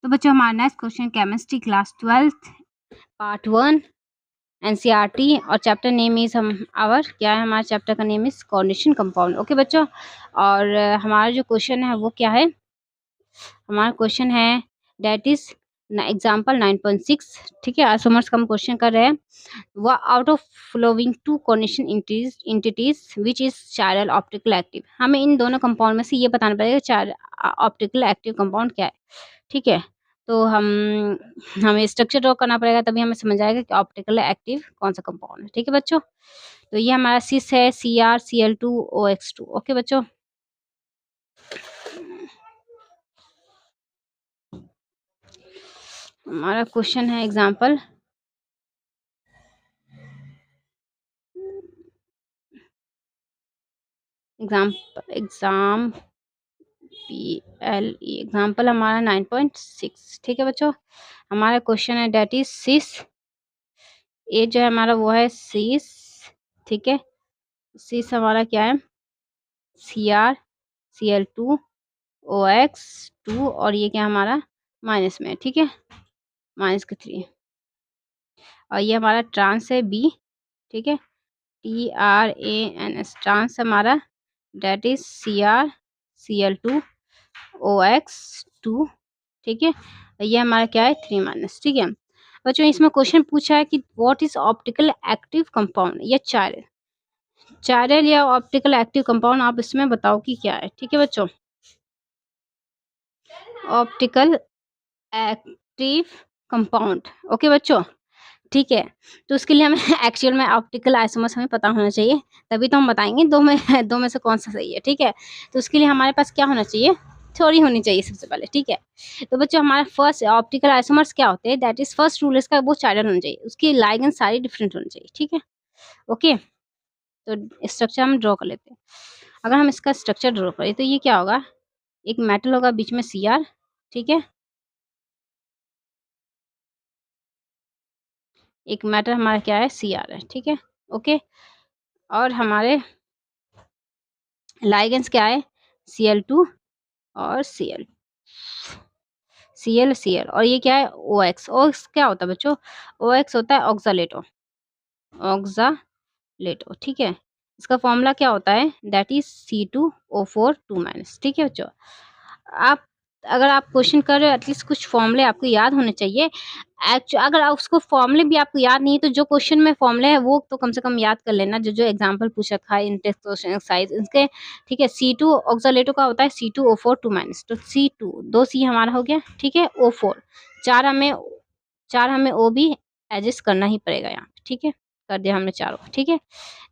तो बच्चों हमारा next question chemistry class 12th part 1 NCERT और चैप्टर नेम इज क्या है हमारे चैप्टर का name is coordination compound. Okay बच्चों, और हमारा जो क्वेश्चन है वो क्या है, हमारा क्वेश्चन है दैट इज एग्जाम्पल 9.6। ठीक है, आइसोमर्स का हम क्वेश्चन कर रहे हैं। वो out of flowing two coordination entities which is chiral optical active. हमें इन दोनों कंपाउंड में से ये बताना पड़ेगा चार ऑप्टिकल एक्टिव कंपाउंड क्या है। ठीक है, तो हमें स्ट्रक्चर ड्रॉ करना पड़ेगा, तभी हमें समझ आएगा कि ऑप्टिकल एक्टिव कौन सा कंपाउंड है। ठीक है बच्चों, तो ये हमारा सिस है CrCl2OX2। ओके बच्चों, हमारा क्वेश्चन है एग्जाम्पल एग्जाम्पल हमारा 9.6। ठीक है बच्चों, हमारा क्वेश्चन है डेट इज सिस। ये जो है हमारा वो है सिस। ठीक है, सिस हमारा क्या है CrCl2OX2 और ये क्या हमारा माइनस में है। ठीक है, -3 और ये हमारा ट्रांस है B। ठीक है, TRANS ट्रांस हमारा डेट इज CrCl2OX2। ठीक है, ये हमारा क्या है 3-। ठीक है बच्चों, इसमें क्वेश्चन पूछा है कि what is optical active compound या चायरल या ऑप्टिकल एक्टिव कंपाउंड, आप इसमें बताओ कि क्या है। ठीक है बच्चों, ऑप्टिकल एक्टिव कंपाउंड। ओके बच्चों, ठीक है, तो उसके लिए हमें एक्चुअल में ऑप्टिकल आइसोमर्स हमें पता होना चाहिए, तभी तो हम बताएंगे दो में से कौन सा सही है। ठीक है, तो उसके लिए हमारे पास क्या होना चाहिए, थ्योरी होनी चाहिए सबसे पहले। ठीक है, तो बच्चों हमारा फर्स्ट ऑप्टिकल आइसोमर्स क्या होते हैं, दैट इज फर्स्ट रूल इसका वो चायरल होना चाहिए, उसकी लाइगेंड सारी डिफरेंट होनी चाहिए। ठीक है, ओके, तो स्ट्रक्चर हम ड्रॉ कर लेते हैं। अगर हम इसका स्ट्रक्चर ड्रॉ करें तो ये क्या होगा, एक मेटल होगा बीच में Cr। ठीक है, एक मेटल हमारा क्या है Cr है। ठीक है, ओके, और हमारे लाइगेंड्स क्या है Cl2 और Cl और ये क्या है OX क्या होता है बच्चों, OX होता है ऑक्सालेटो। ठीक है, इसका फॉर्मूला क्या होता है, दैट इज C2O4 2-। ठीक है बच्चों, आप अगर आप क्वेश्चन कर रहे हो एटलीस्ट कुछ फॉर्मूले आपको याद होने चाहिए। अगर आप उसको फॉर्मूले भी आपको याद नहीं है तो जो क्वेश्चन में फॉर्मूले है वो तो कम से कम याद कर लेना, जो जो एग्जांपल पूछा था इन टेस्ट क्वेश्चन एक्सरसाइज इसके। ठीक है, C2 ऑक्सालेटो का होता है C2O4 2-, तो C2 2 C हमारा हो गया। ठीक है, O4 चार हमें O भी एडजस्ट करना ही पड़ेगा यहाँ। ठीक है, कर दिया हमने चारों। ठीक है,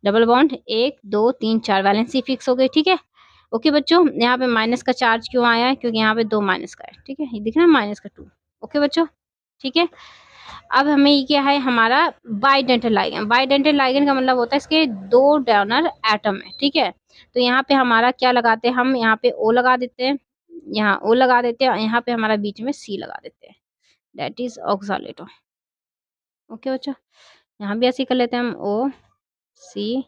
डबल बॉन्ड 1 2 3 4 वैलेंसी फिक्स हो गई। ठीक है, ओके बच्चों, यहाँ पे माइनस का चार्ज क्यों आया है, क्योंकि यहाँ पे 2 माइनस का है। ठीक है, ये दिख रहा है -2। ओके बच्चों, ठीक है, अब हमें ये क्या है हमारा बाइडेंटल लाइगेंड। बाइडेंटल लाइगेंड का मतलब होता है इसके 2 डोनर एटम है। ठीक है, तो यहाँ पे हमारा क्या लगाते हैं, हम यहाँ पे O लगा देते हैं, यहाँ O लगा देते हैं और यहाँ पे हमारा बीच में C लगा देते हैं, दैट इज ऑक्सालेटो। ओके बच्चों, यहाँ भी ऐसे ही कर लेते हैं हम OC।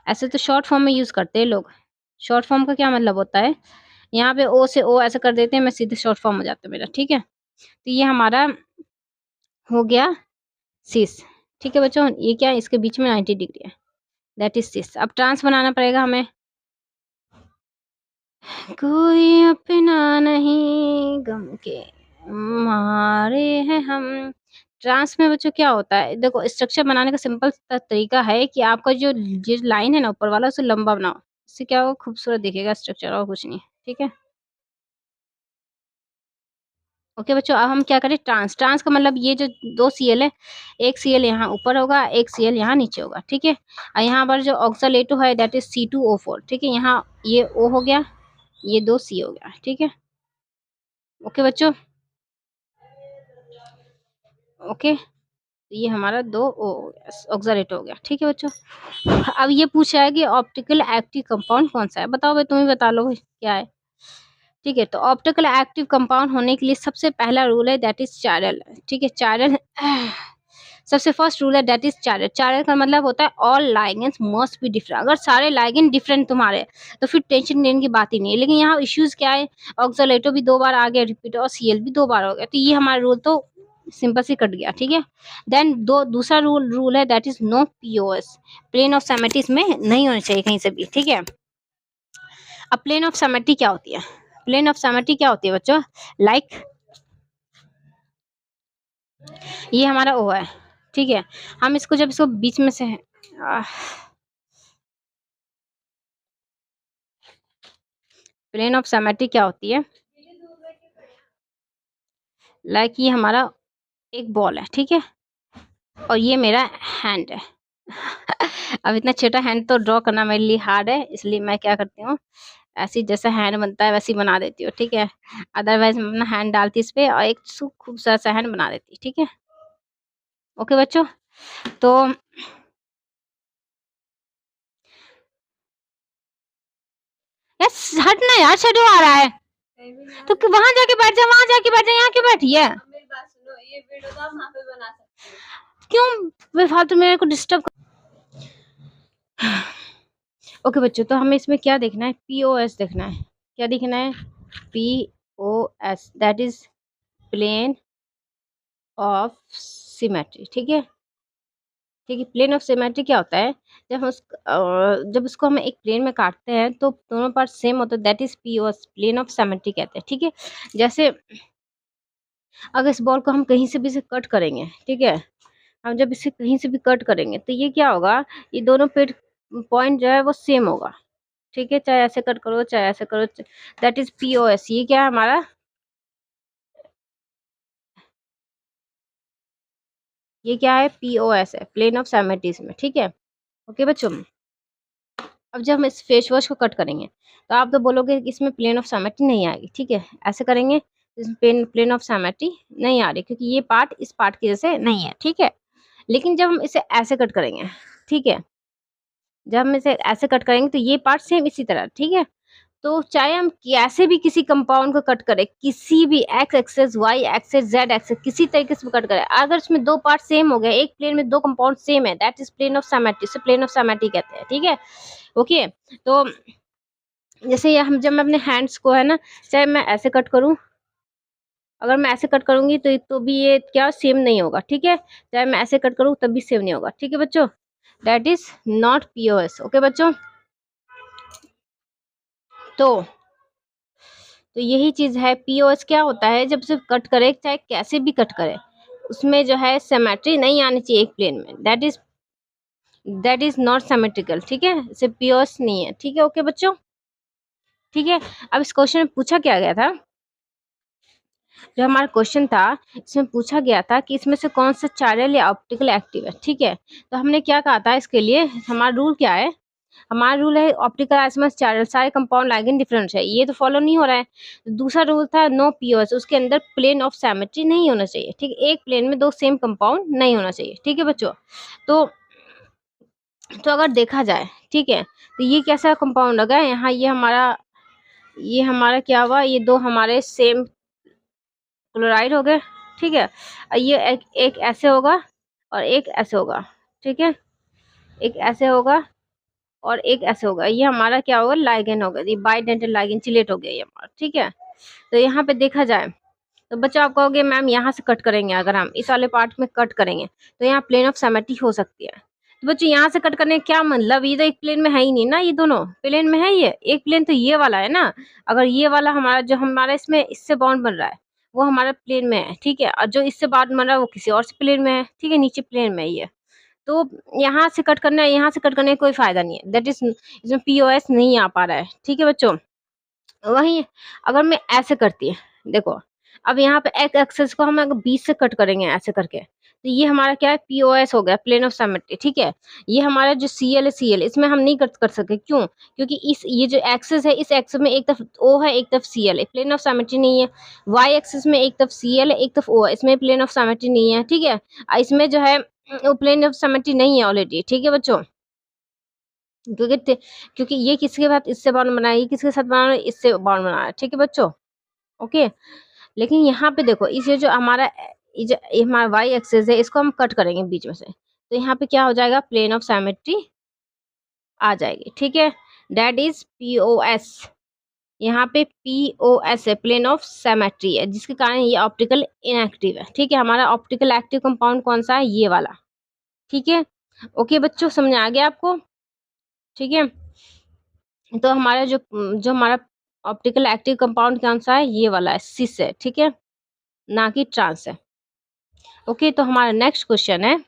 ऐसे तो शॉर्ट फॉर्म में यूज करते हैं लोग। शॉर्ट फॉर्म का क्या मतलब होता है, यहाँ पे O से O ऐसे कर देते हैं, मैं सीधे शॉर्ट फॉर्म हो जाता है मेरा। ठीक है, तो ये हमारा हो गया सिस। ठीक है बच्चों, ये क्या है, इसके बीच में 90 डिग्री है, दैट इज सिस। अब ट्रांस बनाना पड़ेगा हमें, कोई अपना नहीं गम के मारे हैं हम। ट्रांस में बच्चों क्या होता है, देखो स्ट्रक्चर बनाने का सिंपल तरीका है कि आपका जो लाइन है ना ऊपर वाला उसे लंबा बनाओ, इससे क्या होगा खूबसूरत दिखेगा स्ट्रक्चर, और कुछ नहीं। ठीक है, ओके बच्चों, अब हम क्या करें, ट्रांस का मतलब ये जो 2 Cl है, एक Cl यहाँ ऊपर होगा, एक Cl यहाँ नीचे होगा। ठीक है, और यहाँ पर जो ऑक्सालेटो है दैट इज C2O4। ठीक है, यहाँ ये O हो गया, ये 2 C हो गया। ठीक है, ओके बच्चों, ओके, तो ये हमारा 2 O हो गया, ऑक्सालेटो हो गया। ठीक है बच्चों, अब ये पूछा है कि ऑप्टिकल एक्टिव कंपाउंड कौन सा है, बताओ भाई, तुम ही बता लो भाई क्या है। ठीक है, तो ऑप्टिकल एक्टिव कंपाउंड होने के लिए सबसे पहला रूल है दैट इज चायरल। ठीक है, चायरल सबसे फर्स्ट रूल है दैट इज चार्जर। चार्जर का मतलब होता है all ligands must be different. अगर सारे लाइगेंड डिफरेंट तुम्हारे तो फिर टेंशन लेने की बात ही नहीं है। लेकिन यहाँ इश्यूज क्या है, ऑक्सलेटो भी 2 बार आ गया रिपीट और सीएल भी 2 बार हो गया, तो ये हमारा रूल तो सिंपल से कट गया। ठीक है, देन दूसरा रूल है that is no POS. Plane of symmetry इसमें नहीं होना चाहिए कहीं से भी। ठीक है, अब प्लेन ऑफ सिमेट्री क्या होती है? प्लेन ऑफ सिमेट्री क्या होती है बच्चों? लाइक ये हमारा ओ है, ठीक है, हम इसको जब इसको बीच में से प्लेन ऑफ सिमेट्री क्या होती है? लाइक ये हमारा एक बॉल है, ठीक है, और ये मेरा हैंड है। अब इतना छोटा हैंड तो ड्रॉ करना मेरे लिए हार्ड है, इसलिए मैं क्या करती हूँ, ऐसी जैसा हैंड बनता है वैसी बना देती हूँ। ठीक है, अदरवाइज मैं अपना हैंड डालती इस पे और एक खूबसूरत सा हैंड बना देती। ठीक है, ओके बच्चों, तो यार हटना यार, शेडो आ रहा है तो वहां जाके बैठ जा, वहां जाके बैठ जा, यहाँ क्यों बैठी है? मेरी बात सुनो, ये वीडियो तो आप वहां पे बना सकते हो, क्यों बेफालतू मेरे को डिस्टर्ब ओके बच्चों, तो हमें इसमें क्या देखना है? पीओएस देखना है। क्या देखना है? POS, that is plane of symmetry. ठीक है, ठीक है, प्लेन ऑफ सिमेट्री क्या होता है? जब उसको हम एक प्लेन में काटते हैं तो दोनों पार्ट सेम होता है, that is POS, plane of symmetry कहते हैं। ठीक है, जैसे अगर इस बॉल को हम कहीं से भी इसे कट करेंगे, ठीक है, हम जब इसे कहीं से भी कट करेंगे तो ये क्या होगा, ये दोनों पेट पॉइंट जो है वो सेम होगा। ठीक है, चाहे ऐसे कट करो चाहे ऐसे करो, दैट इज पीओएस। ये क्या है हमारा? ये क्या है? पीओएस है, प्लेन ऑफ सिमेट्री में। ठीक है, ओके बच्चों, अब जब हम इस फेस वॉश को कट करेंगे तो आप तो बोलोगे कि इसमें प्लेन ऑफ सिमेट्री नहीं आएगी। ठीक है, ऐसे करेंगे तो इसमें प्लेन ऑफ सिमेट्री नहीं आ रही, क्योंकि ये पार्ट इस पार्ट की जैसे नहीं है। ठीक है, लेकिन जब हम इसे ऐसे कट करेंगे, ठीक है, जब हम इसे ऐसे कट करेंगे तो ये पार्ट सेम इसी तरह। ठीक है, तो चाहे हम कैसे भी किसी कंपाउंड को कट करें, किसी भी x axis y axis z axis किसी तरीके से कट करें, अगर इसमें दो पार्ट सेम हो गए, एक प्लेन में दो कंपाउंड सेम है, that is plane of symmetry, इसे प्लेन ऑफ सिमेट्री कहते हैं। ठीक है, ओके, तो जैसे ये हम जब मैं अपने हैंड्स को है ना, चाहे मैं ऐसे कट करूं, अगर मैं ऐसे कट करूंगी तो भी ये क्या सेम नहीं होगा। ठीक है, चाहे मैं ऐसे कट करूं तब भी सेम नहीं होगा। ठीक है बच्चों, that is not POS. Okay बच्चों, तो यही चीज है, पीओएस क्या होता है? जब सिर्फ कट करे, चाहे कैसे भी कट करे, उसमें जो है सिमेट्री नहीं आनी चाहिए एक प्लेन में, दैट इज नॉट सिमेट्रिकल। ठीक है, सिर्फ पीओएस नहीं है। ठीक है, ओके बच्चों, ठीक है, अब इस क्वेश्चन में पूछा क्या गया था, जो हमारा क्वेश्चन था इसमें पूछा गया था कि इसमें से कौन सा चार्जर या ऑप्टिकल एक्टिव है। ठीक है, तो हमने क्या कहा था इसके लिए, हमारा रूल क्या है? हमारा रूल है ऑप्टिकल आइसोमर्स चार्जर सारे कंपाउंड लाइगेंड डिफरेंट है, ये तो फॉलो नहीं हो रहा है। दूसरा रूल था नो पीओएस, उसके अंदर प्लेन ऑफ सिमेट्री नहीं होना चाहिए। ठीक है, एक प्लेन में दो सेम कंपाउंड नहीं होना चाहिए। ठीक है बच्चों, तो अगर देखा जाए, ठीक है, तो ये कैसा कंपाउंड लगा है यहाँ, ये हमारा क्या हुआ, ये दो हमारे सेम क्लोराइड हो गए। ठीक है, और ये एक ऐसे होगा और एक ऐसे होगा। ठीक है, एक ऐसे होगा और एक ऐसे होगा, ये हमारा क्या होगा, लाइगेंड होगा, ये बाइडेंटल लाइगेंड चिलेट हो गया ये हमारा। ठीक है, तो यहाँ पे देखा जाए तो बच्चा आप कहोगे मैम यहाँ से कट करेंगे, अगर हम इस वाले पार्ट में कट करेंगे तो यहाँ प्लेन ऑफ सिमेट्री हो सकती है। तो बच्चों यहाँ से कट करने का क्या मतलब, ये तो एक प्लेन में है ही नहीं ना, ये दोनों प्लेन में है, ये एक प्लेन तो ये वाला है ना। अगर ये वाला हमारा जो हमारा इसमें इससे बॉन्ड बन रहा है वो हमारा प्लेन में है, ठीक है, और जो इससे बॉन्ड बन रहा है वो किसी और से प्लेन में है। ठीक है, नीचे प्लेन में ये, तो यहाँ से कट करना है, यहाँ से कट करने का कोई फायदा नहीं है, दैट इज इसमें पीओएस नहीं आ पा रहा है। ठीक है बच्चों, वहीं अगर मैं ऐसे करती है, देखो, अब यहाँ पे एक एक्सेस को हम अगर बीच से कट करेंगे ऐसे करके, तो ये हमारा क्या है, पीओएस हो गया, प्लेन ऑफ सिमेट्री। ठीक है, ये हमारा जो सीएल है, सीएल इसमें हम नहीं कर सके, क्यों? क्योंकि इस ये जो एक्सेस है, इस एक्सेस में एक तरफ ओ है एक तरफ सीएल है, प्लेन ऑफ सिमेट्री नहीं है। वाई एक्सेस में एक तरफ सीएल है एक तरफ ओ है, इसमें प्लेन ऑफ सिमेट्री नहीं है। ठीक है, इसमें जो है वो प्लेन ऑफ सिमेट्री नहीं है ऑलरेडी। ठीक है बच्चों, क्योंकि ये किसके साथ इससे बाउंड बना है, ये किसके साथ बना है, इससे बाउंड बना है। ठीक है बच्चों, ओके, लेकिन यहाँ पे देखो इस ये जो हमारा ये हमारा वाई एक्सिस है, इसको हम कट करेंगे बीच में से, तो यहाँ पे क्या हो जाएगा, प्लेन ऑफ सिमेट्री आ जाएगी, ठीक है। दैट इज POS, यहाँ पे POS है, प्लेन ऑफ सिमेट्री है, जिसके कारण ये ऑप्टिकल इनएक्टिव है, ठीक है। हमारा ऑप्टिकल एक्टिव कंपाउंड कौन सा है, ये वाला, ठीक है। ओके बच्चों, समझ आ गया आपको, ठीक है। तो हमारा जो जो हमारा ऑप्टिकल एक्टिव कंपाउंड कौन सा है, ये वाला है, सिस है, ठीक है, ना कि ट्रांस है। ओके, तो हमारा नेक्स्ट क्वेश्चन है